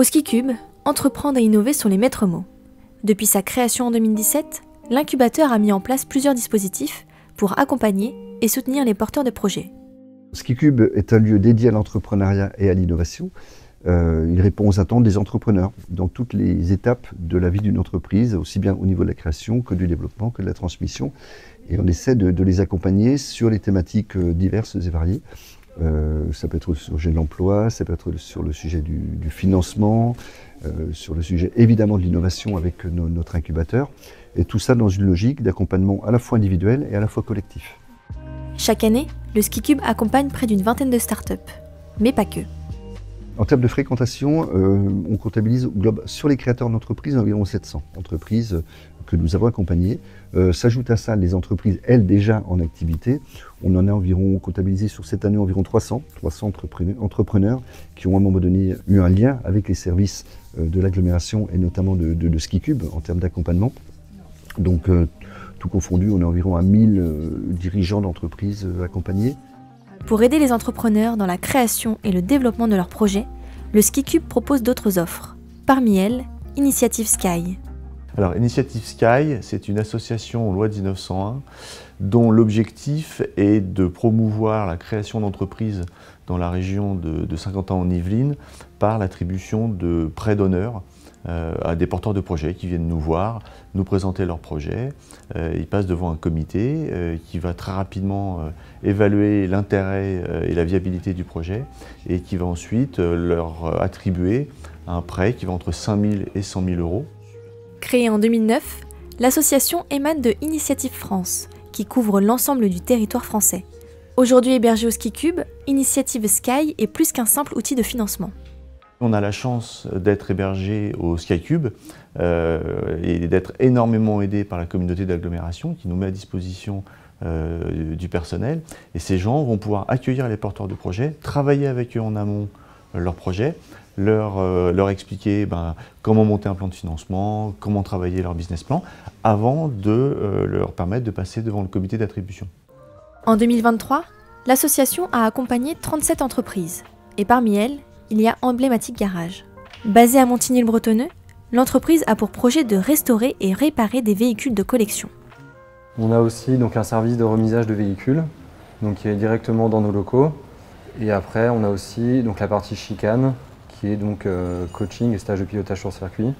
Au SkiCube, entreprendre et innover sont les maîtres mots. Depuis sa création en 2017, l'incubateur a mis en place plusieurs dispositifs pour accompagner et soutenir les porteurs de projets. SkiCube est un lieu dédié à l'entrepreneuriat et à l'innovation. Il répond aux attentes des entrepreneurs dans toutes les étapes de la vie d'une entreprise, aussi bien au niveau de la création que du développement, que de la transmission. Et on essaie de les accompagner sur les thématiques diverses et variées. Ça peut être sur le sujet de l'emploi, ça peut être sur le sujet du financement, sur le sujet évidemment de l'innovation avec notre incubateur. Et tout ça dans une logique d'accompagnement à la fois individuel et à la fois collectif. Chaque année, le SkiCube accompagne près d'une vingtaine de startups, mais pas que. En termes de fréquentation, on comptabilise sur les créateurs d'entreprises environ 700 entreprises que nous avons accompagnées. S'ajoutent à ça les entreprises, elles, déjà en activité. On en a environ comptabilisé sur cette année environ 300 entrepreneurs qui ont à un moment donné eu un lien avec les services de l'agglomération et notamment de SkiCube en termes d'accompagnement. Donc, tout confondu, on est environ à 1000 dirigeants d'entreprises accompagnés. Pour aider les entrepreneurs dans la création et le développement de leurs projets, le SkiCube propose d'autres offres. Parmi elles, Initiative Sky. Alors, Initiative Sky, c'est une association loi 1901 dont l'objectif est de promouvoir la création d'entreprises dans la région de Saint-Quentin-en-Yvelines par l'attribution de prêts d'honneur à des porteurs de projets qui viennent nous voir, nous présenter leurs projets. Ils passent devant un comité qui va très rapidement évaluer l'intérêt et la viabilité du projet et qui va ensuite leur attribuer un prêt qui va entre 5 000 et 100 000 euros. Créée en 2009, l'association émane de Initiative France, qui couvre l'ensemble du territoire français. Aujourd'hui hébergée au SkiCube, Initiative Sky est plus qu'un simple outil de financement. On a la chance d'être hébergé au SkiCube et d'être énormément aidé par la communauté d'agglomération qui nous met à disposition du personnel. Et ces gens vont pouvoir accueillir les porteurs de projets, travailler avec eux en amont leurs projets, leur expliquer comment monter un plan de financement, comment travailler leur business plan, avant de leur permettre de passer devant le comité d'attribution. En 2023, l'association a accompagné 37 entreprises, et parmi elles, il y a Emblématique Garage. Basée à Montigny-le-Bretonneux, l'entreprise a pour projet de restaurer et réparer des véhicules de collection. On a aussi un service de remisage de véhicules qui est directement dans nos locaux. Et après, on a aussi la partie chicane qui est coaching et stage de pilotage sur circuit.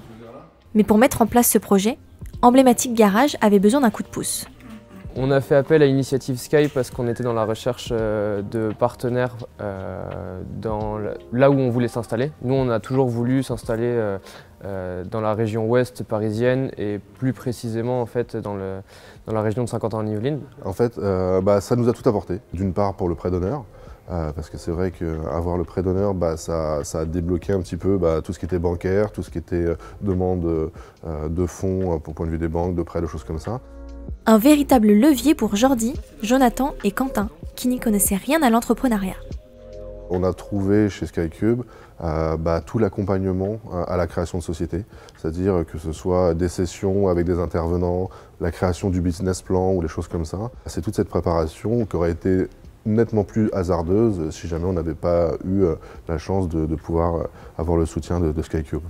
Mais pour mettre en place ce projet, Emblématique Garage avait besoin d'un coup de pouce. On a fait appel à Initiative Sky parce qu'on était dans la recherche de partenaires là où on voulait s'installer. Nous, on a toujours voulu s'installer dans la région ouest parisienne et plus précisément en fait, dans la région de Saint-Quentin-en-Yvelines. En fait, ça nous a tout apporté. D'une part pour le prêt d'honneur, parce que c'est vrai qu'avoir le prêt d'honneur, ça a débloqué un petit peu tout ce qui était bancaire, tout ce qui était demande de fonds pour point de vue des banques, de prêts, de choses comme ça. Un véritable levier pour Jordi, Jonathan et Quentin, qui n'y connaissaient rien à l'entrepreneuriat. On a trouvé chez SkiCube tout l'accompagnement à la création de société, c'est-à-dire que ce soit des sessions avec des intervenants, la création du business plan ou les choses comme ça. C'est toute cette préparation qui aurait été nettement plus hasardeuse si jamais on n'avait pas eu la chance de pouvoir avoir le soutien de SkiCube.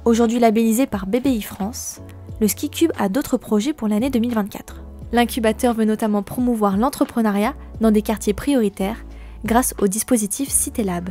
Aujourd'hui labellisé par BBI France, le SkiCube a d'autres projets pour l'année 2024. L'incubateur veut notamment promouvoir l'entrepreneuriat dans des quartiers prioritaires grâce au dispositif Cité Lab.